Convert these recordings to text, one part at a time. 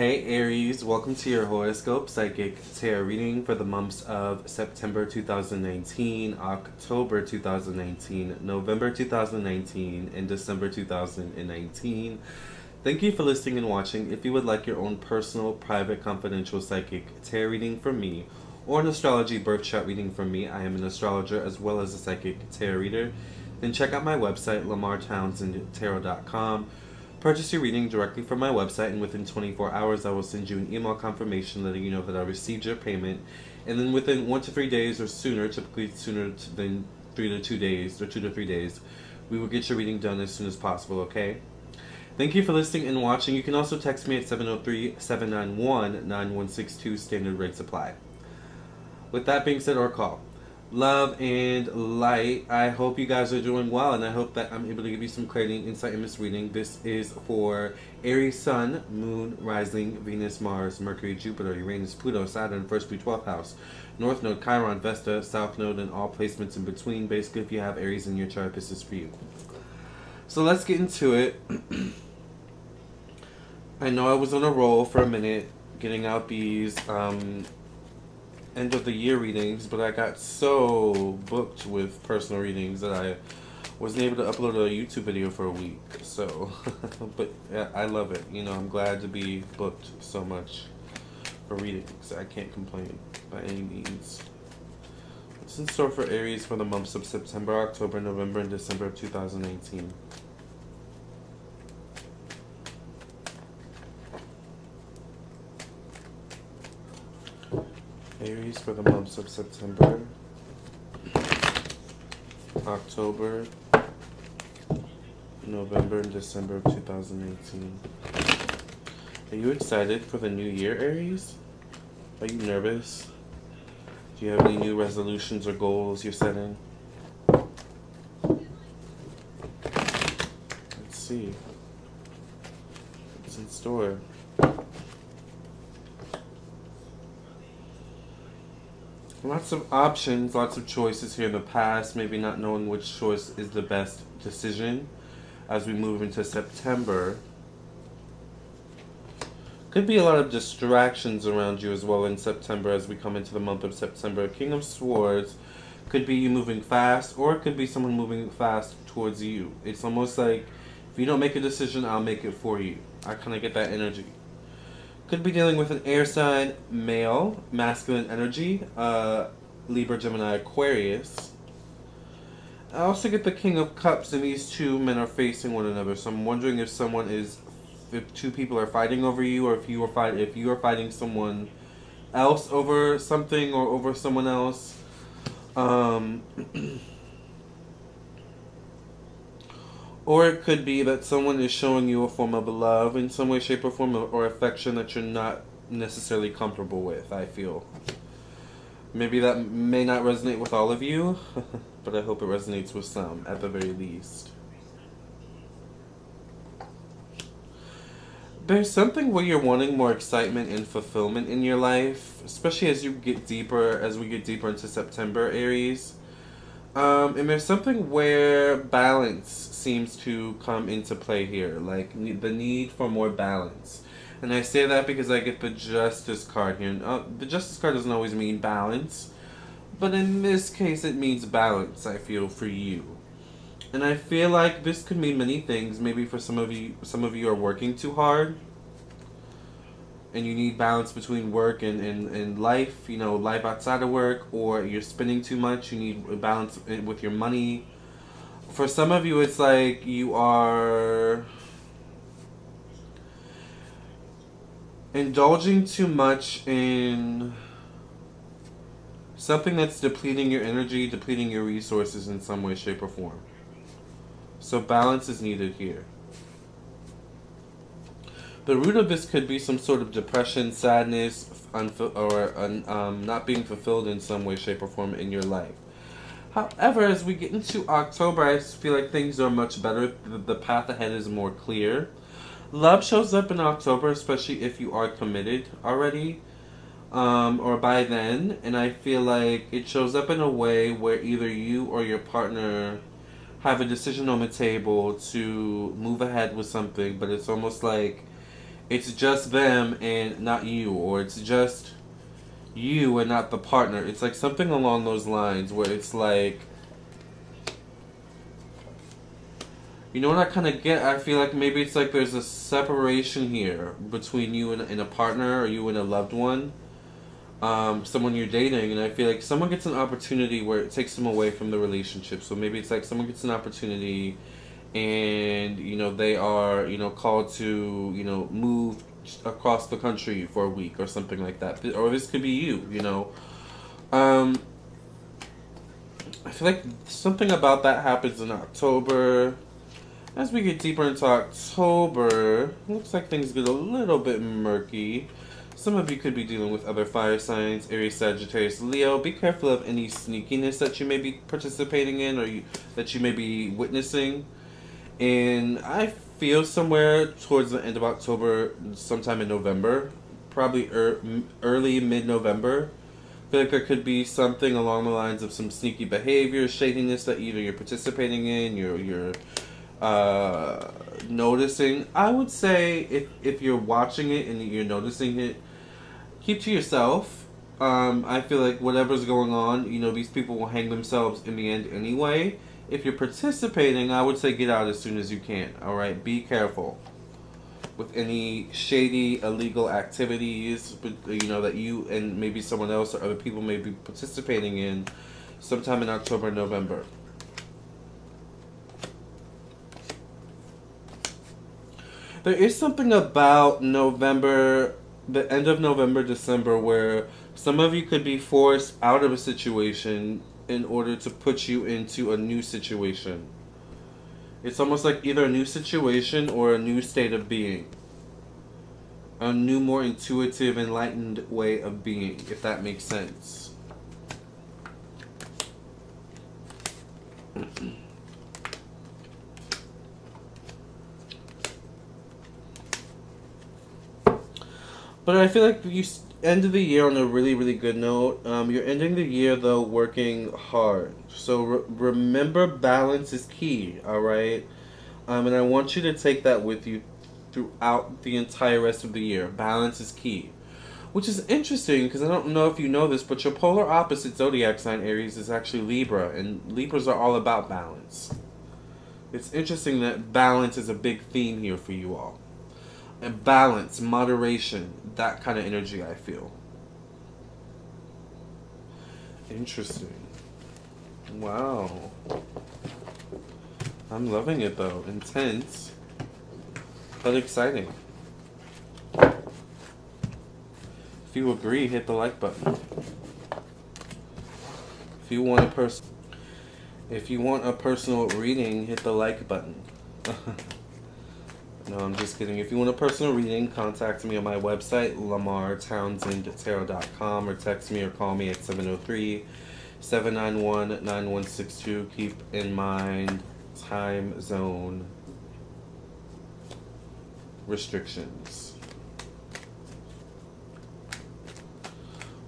Hey Aries, welcome to your Horoscope Psychic Tarot reading for the months of September 2019, October 2019, November 2019, and December 2019. Thank you for listening and watching. If you would like your own personal, private, confidential psychic tarot reading from me, or an astrology birth chart reading from me, I am an astrologer as well as a psychic tarot reader, then check out my website, LamarrTownsendTarot.com. Purchase your reading directly from my website, and within 24 hours I will send you an email confirmation letting you know that I received your payment. And then within 1 to 3 days or sooner, typically sooner than 3 to 2 days or 2 to 3 days, we will get your reading done as soon as possible, okay? Thank you for listening and watching. You can also text me at 703-791-9162. Standard rates apply. With that being said, or call. Love and light. I hope you guys are doing well, and I hope that I'm able to give you some clarity and insight in this reading. This is for Aries Sun, Moon, Rising, Venus, Mars, Mercury, Jupiter, Uranus, Pluto, Saturn, 1st through 12th house, North Node, Chiron, Vesta, South Node, and all placements in between. Basically, if you have Aries in your chart, this is for you. So let's get into it. I know I was on a roll for a minute getting out these end of the year readings, but I got so booked with personal readings that I wasn't able to upload a YouTube video for a week. So, but yeah, I love it. You know, I'm glad to be booked so much for readings. I can't complain by any means. What's in store for Aries for the months of September, October, November, and December of 2018? Aries for the months of September, October, November, and December of 2018. Are you excited for the new year, Aries? Are you nervous? Do you have any new resolutions or goals you're setting? Let's see. What's in store? Lots of options, lots of choices here in the past, maybe not knowing which choice is the best decision as we move into September. Could be a lot of distractions around you as well in September as we come into the month of September. King of Swords could be you moving fast, or it could be someone moving fast towards you. It's almost like if you don't make a decision, I'll make it for you. I kind of get that energy. Could be dealing with an air sign, male, masculine energy, Libra, Gemini, Aquarius. I also get the King of Cups, and these two men are facing one another. So I'm wondering if two people are fighting over you, or if you are fighting someone else over something or over someone else. Or it could be that someone is showing you a form of love in some way, shape, or form, or affection that you're not necessarily comfortable with, I feel. Maybe that may not resonate with all of you, but I hope it resonates with some, at the very least. There's something where you're wanting more excitement and fulfillment in your life, especially as we get deeper into September, Aries. And there's something where balance seems to come into play here, like the need for more balance. And I say that because I get the Justice card here. The Justice card doesn't always mean balance, but in this case it means balance, I feel, for you. And I feel like this could mean many things. Maybe for some of you are working too hard, and you need balance between work and life, you know, life outside of work, or you're spending too much, you need a balance with your money. For some of you, it's like you are indulging too much in something that's depleting your energy, depleting your resources in some way, shape, or form. So balance is needed here. The root of this could be some sort of depression, sadness, not being fulfilled in some way, shape, or form in your life. However, as we get into October, I feel like things are much better. The path ahead is more clear. Love shows up in October, especially if you are committed already, or by then. And I feel like it shows up in a way where either you or your partner have a decision on the table to move ahead with something, but it's almost like it's just them and not you, or it's just you and not the partner. It's like something along those lines where it's like, you know what I kind of get? I feel like maybe it's like there's a separation here between you and a partner, or you and a loved one, someone you're dating, and I feel like someone gets an opportunity where it takes them away from the relationship. So maybe it's like someone gets an opportunity and, you know, they are, you know, called to, you know, move across the country for a week or something like that. Or this could be you, you know. I feel like something about that happens in October. As we get deeper into October, looks like things get a little bit murky. Some of you could be dealing with other fire signs, Aries, Sagittarius, Leo. Be careful of any sneakiness that you may be participating in, or that you may be witnessing. And I feel somewhere towards the end of October, sometime in November, probably early mid-November, I feel like there could be something along the lines of some sneaky behavior, shadiness that either you're participating in, you're noticing. I would say if you're watching it and you're noticing it, keep to yourself. I feel like whatever's going on, you know, these people will hang themselves in the end anyway. If you're participating, I would say get out as soon as you can. Alright, be careful with any shady, illegal activities, you know, that you and maybe someone else or other people may be participating in sometime in October, November. There is something about November, the end of November, December, where some of you could be forced out of a situation in order to put you into a new situation. It's almost like either a new situation or a new state of being. A new, more intuitive, enlightened way of being, if that makes sense. But I feel like you end the year on a really, really good note. You're ending the year, though, working hard. So remember, balance is key, alright? And I want you to take that with you throughout the entire rest of the year. Balance is key. Which is interesting, because I don't know if you know this, but your polar opposite zodiac sign, Aries, is actually Libra. And Libras are all about balance. It's interesting that balance is a big theme here for you all. And balance, moderation, that kind of energy I feel. Interesting. Wow. I'm loving it though. Intense, but exciting. If you agree, hit the like button. If you want a personal reading, hit the like button. No, I'm just kidding. If you want a personal reading, contact me on my website, lamarrtownsendtarot.com, or text me or call me at 703-791-9162. Keep in mind time zone restrictions.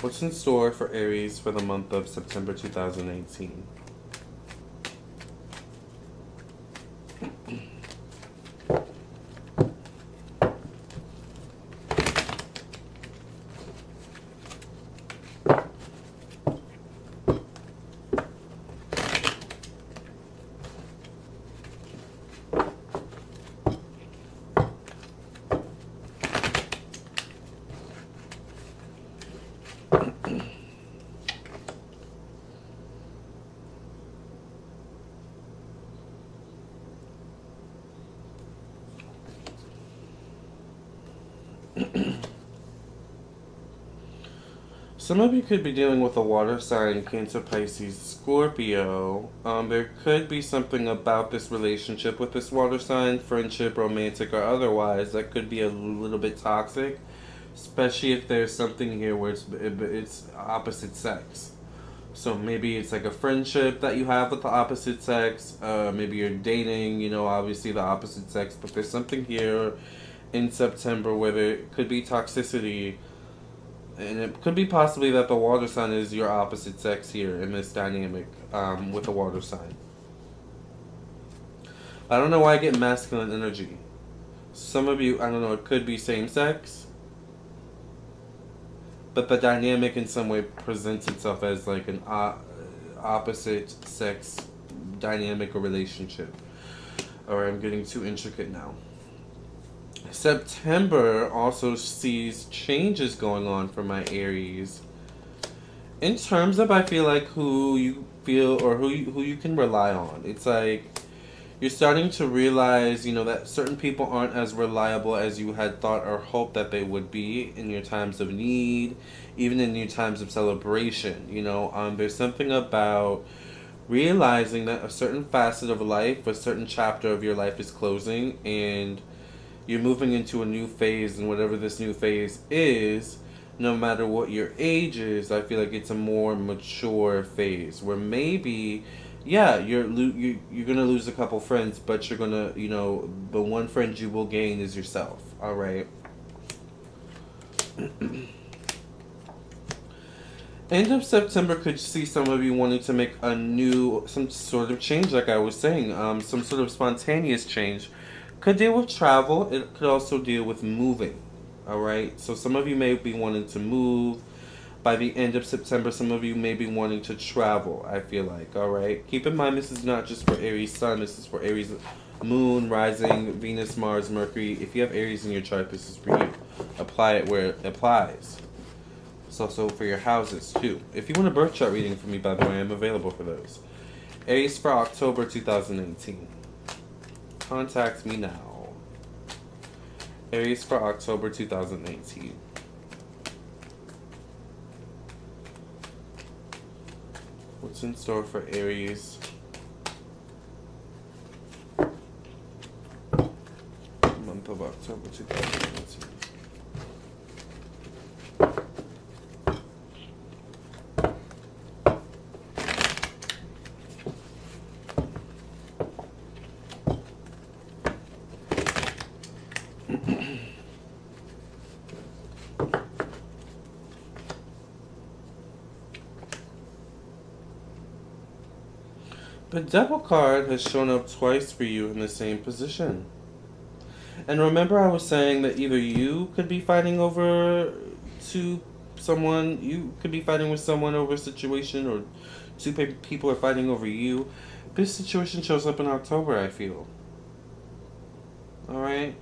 What's in store for Aries for the month of September 2018? Some of you could be dealing with a water sign, Cancer, Pisces, Scorpio. There could be something about this relationship with this water sign, friendship, romantic, or otherwise, that could be a little bit toxic, especially if there's something here where it's opposite sex. So maybe it's like a friendship that you have with the opposite sex. Maybe you're dating, you know, obviously the opposite sex, but there's something here in September where there could be toxicity. And it could be possibly that the water sign is your opposite sex here in this dynamic with the water sign. I don't know why I get masculine energy. Some of you, I don't know, it could be same-sex, but the dynamic in some way presents itself as like an opposite sex dynamic or relationship. Alright, I'm getting too intricate now. September also sees changes going on for my Aries. In terms of, I feel like, who you feel or who you can rely on. It's like you're starting to realize, you know, that certain people aren't as reliable as you had thought or hoped that they would be in your times of need, even in your times of celebration. You know, there's something about realizing that a certain facet of life, a certain chapter of your life is closing, and you're moving into a new phase, and whatever this new phase is, no matter what your age is, I feel like it's a more mature phase where maybe, yeah, you're gonna lose a couple friends, but you're gonna, you know, the one friend you will gain is yourself. All right. End of September could see some of you wanting to make some sort of change, like I was saying, some sort of spontaneous change. Could deal with travel. It could also deal with moving. Alright? So some of you may be wanting to move. By the end of September, some of you may be wanting to travel, I feel like. Alright? Keep in mind, this is not just for Aries Sun. This is for Aries Moon, Rising, Venus, Mars, Mercury. If you have Aries in your chart, this is for you. Apply it where it applies. It's also for your houses, too. If you want a birth chart reading from me, by the way, I'm available for those. Aries for October 2019. Contact me now. Aries for October 2019. What's in store for Aries? Month of October 2019. The Devil card has shown up twice for you in the same position. And remember, I was saying that either you could be fighting over you could be fighting with someone over a situation, or two people are fighting over you. This situation shows up in October, I feel. Alright?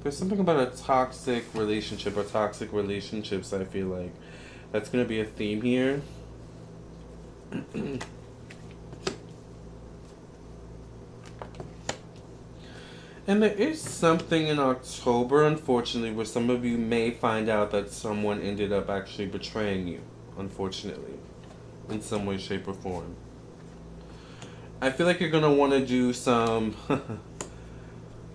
There's something about a toxic relationship or toxic relationships, I feel like. That's going to be a theme here. And there is something in October, unfortunately, where some of you may find out that someone ended up actually betraying you, unfortunately, in some way, shape, or form. I feel like you're going to want to do some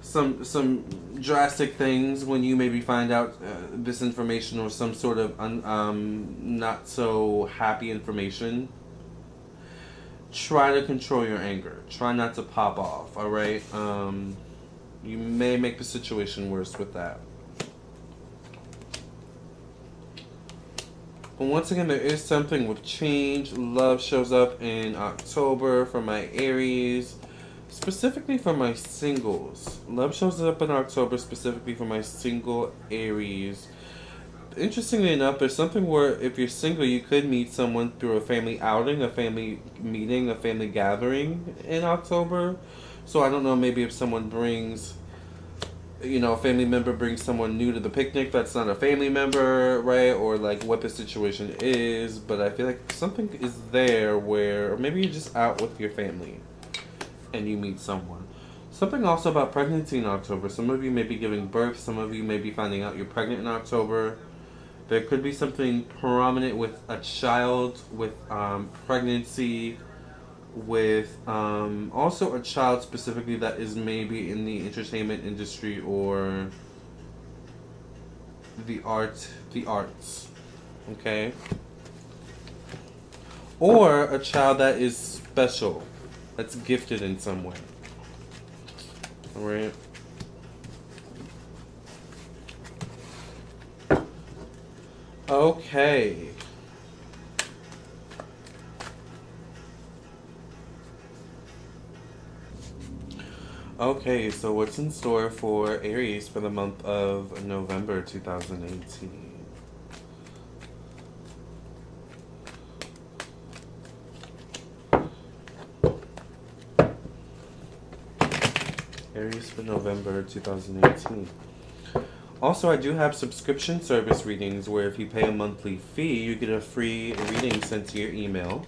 some drastic things when you maybe find out this information, or some sort of not so happy information. Try to control your anger. Try not to pop off, alright? You may make the situation worse with that. But once again, there is something with change. Love shows up in October for my Aries, specifically for my singles. Love shows up in October specifically for my single Aries. Interestingly enough, there's something where if you're single, you could meet someone through a family outing, a family meeting, a family gathering in October. So I don't know, maybe if someone brings, you know, a family member brings someone new to the picnic that's not a family member, right? Or like what the situation is. But I feel like something is there where, or maybe you're just out with your family and you meet someone. Something also about pregnancy in October. Some of you may be giving birth. Some of you may be finding out you're pregnant in October. There could be something prominent with a child, with pregnancy, with also a child specifically that is maybe in the entertainment industry or the arts, okay? Or a child that is special, that's gifted in some way, all right? Okay. Okay, so what's in store for Aries for the month of November 2018? Aries for November 2018. Also, I do have subscription service readings where if you pay a monthly fee, you get a free reading sent to your email.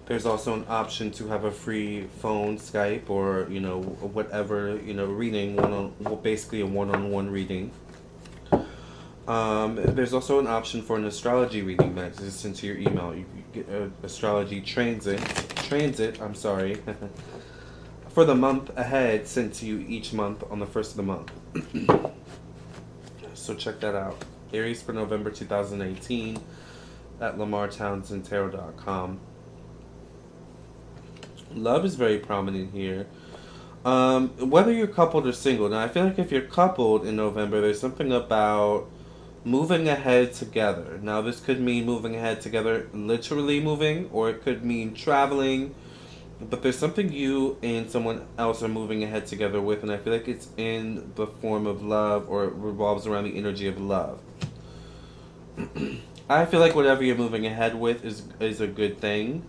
There's also an option to have a free phone, Skype, or, whatever, reading, basically a one-on-one reading. There's also an option for an astrology reading that is sent to your email. You get an astrology transit, for the month ahead, sent to you each month on the first of the month. So check that out. Aries for November 2018 at LamarrTownsendTarot.com. Love is very prominent here. Whether you're coupled or single. Now, I feel like if you're coupled in November, there's something about moving ahead together. Now, this could mean moving ahead together, literally moving, or it could mean traveling. But there's something you and someone else are moving ahead together with, and I feel like it's in the form of love, or it revolves around the energy of love. I feel like whatever you're moving ahead with is a good thing.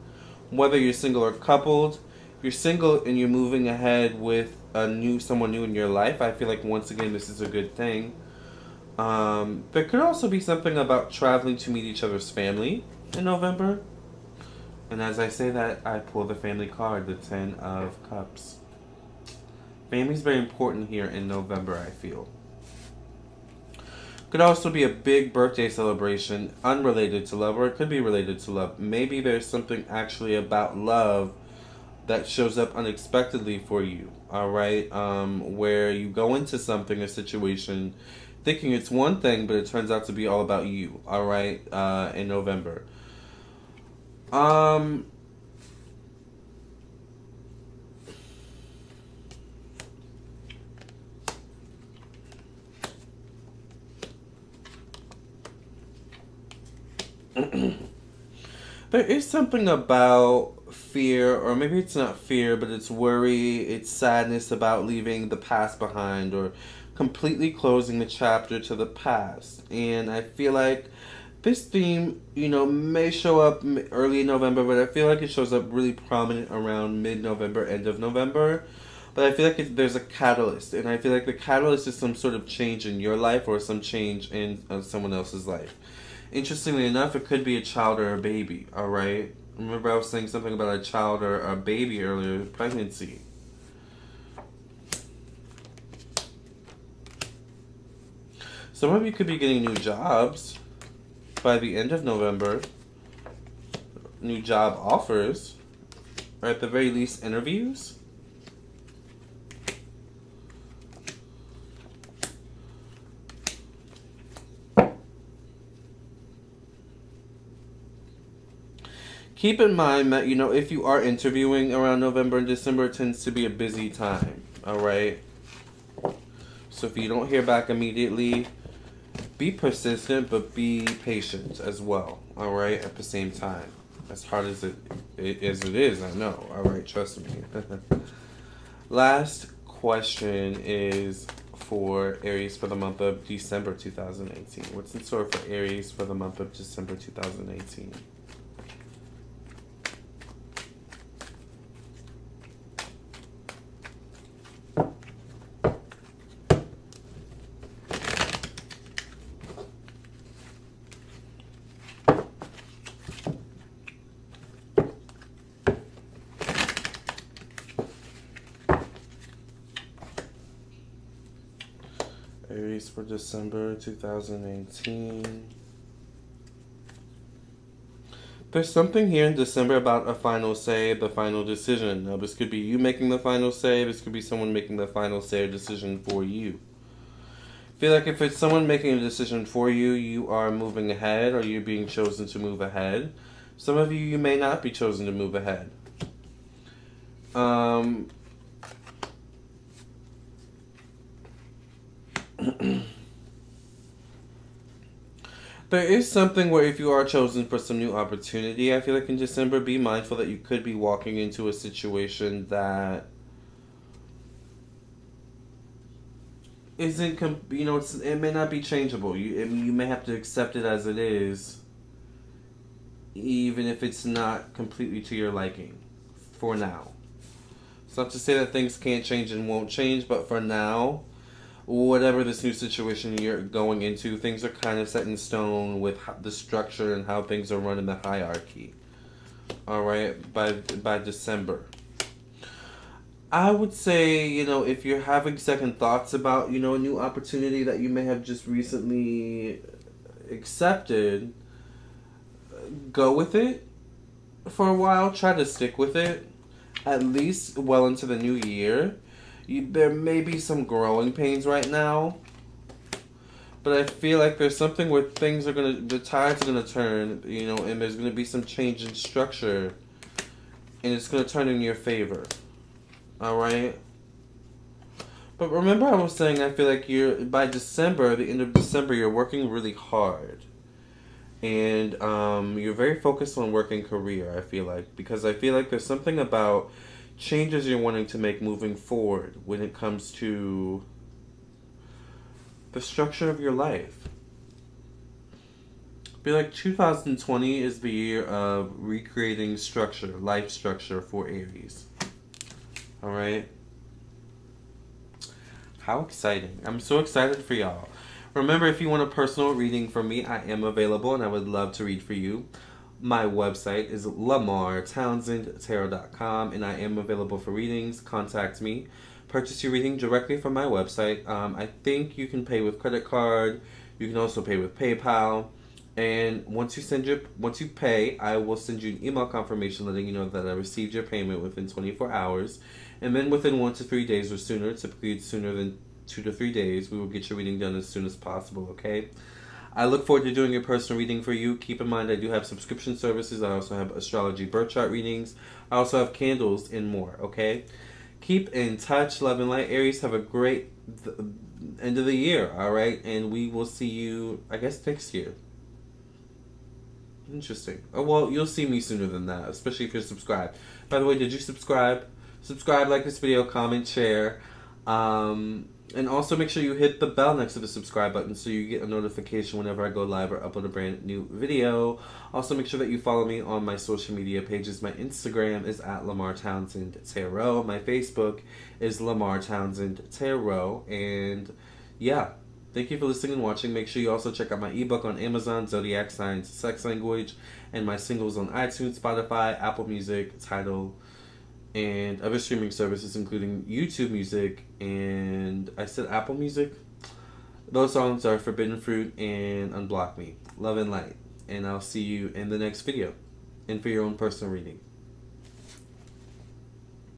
Whether you're single or coupled, if you're single and you're moving ahead with someone new in your life, I feel like once again this is a good thing. There could also be something about traveling to meet each other's family in November. And as I say that, I pull the family card, the 10 of Cups. Family is very important here in November, I feel. Could also be a big birthday celebration unrelated to love, or it could be related to love. Maybe there's something actually about love that shows up unexpectedly for you, alright? Where you go into something, a situation, thinking it's one thing, but it turns out to be all about you, alright, in November. There is something about fear, or maybe it's not fear, but it's worry, it's sadness about leaving the past behind, or completely closing the chapter to the past. And I feel like this theme, may show up early in November, but I feel like it shows up really prominent around mid-November, end of November. But I feel like there's a catalyst, and I feel like the catalyst is some sort of change in your life or some change in someone else's life. Interestingly enough, it could be a child or a baby, alright? Remember I was saying something about a child or a baby earlier, pregnancy. Some of you could be getting new jobs by the end of November. New job offers, or at the very least interviews. Keep in mind that, if you are interviewing around November and December, it tends to be a busy time, alright? So if you don't hear back immediately, be persistent, but be patient as well, alright, at the same time. As hard as it is, I know, alright, trust me. Last question is for Aries for the month of December 2018. What's in store for Aries for the month of December 2018? Aries for December 2018. There's something here in December about a final say, the final decision. Now, this could be you making the final say. This could be someone making the final say or decision for you. I feel like if it's someone making a decision for you, you are moving ahead, or you're being chosen to move ahead. Some of you may not be chosen to move ahead. There is something where if you are chosen for some new opportunity, I feel like in December, be mindful that you could be walking into a situation that isn't, you know, it may not be changeable. You may have to accept it as it is, even if it's not completely to your liking, for now. It's not to say that things can't change and won't change, but for now, whatever this new situation you're going into, things are kind of set in stone with the structure and how things are run in the hierarchy. Alright, by December. I would say, you know, if you're having second thoughts about, you know, a new opportunity that you may have just recently accepted, go with it for a while. Try to stick with it, at least well into the new year. There may be some growing pains right now, but I feel like there's something where the tides are gonna turn, you know, and there's gonna be some change in structure, and it's gonna turn in your favor. Alright? But remember I was saying I feel like by December, the end of December, you're working really hard. And you're very focused on work and career, I feel like. Because I feel like there's something about changes you're wanting to make moving forward when it comes to the structure of your life. I feel like 2020 is the year of recreating structure, life structure for Aries. Alright? How exciting. I'm so excited for y'all. Remember, if you want a personal reading from me, I am available and I would love to read for you. My website is lamarrtownsendtarot.com and I am available for readings. Contact me. Purchase your reading directly from my website. I think you can pay with credit card. You can also pay with PayPal. And once you pay, I will send you an email confirmation letting you know that I received your payment within 24 hours. And then within 1 to 3 days or sooner, typically it's sooner than 2 to 3 days, we will get your reading done as soon as possible, okay? I look forward to doing your personal reading for you. Keep in mind I do have subscription services. I also have astrology birth chart readings. I also have candles and more, okay? Keep in touch, love and light. Aries, have a great end of the year, alright? And we will see you, I guess, next year. Interesting. Oh, well, you'll see me sooner than that, especially if you're subscribed. By the way, did you subscribe? Subscribe, like this video, comment, share. And also make sure you hit the bell next to the subscribe button so you get a notification whenever I go live or upload a brand new video. Also make sure that you follow me on my social media pages. My Instagram is at Lamarr Townsend Tarot. My Facebook is Lamarr Townsend Tarot. And yeah, thank you for listening and watching. Make sure you also check out my ebook on Amazon, Zodiac Signs, Sex Language, and my singles on iTunes, Spotify, Apple Music, Tidal, and other streaming services including YouTube Music, and I said Apple Music. Those songs are Forbidden Fruit and Unblock Me. Love and light. And I'll see you in the next video and for your own personal reading.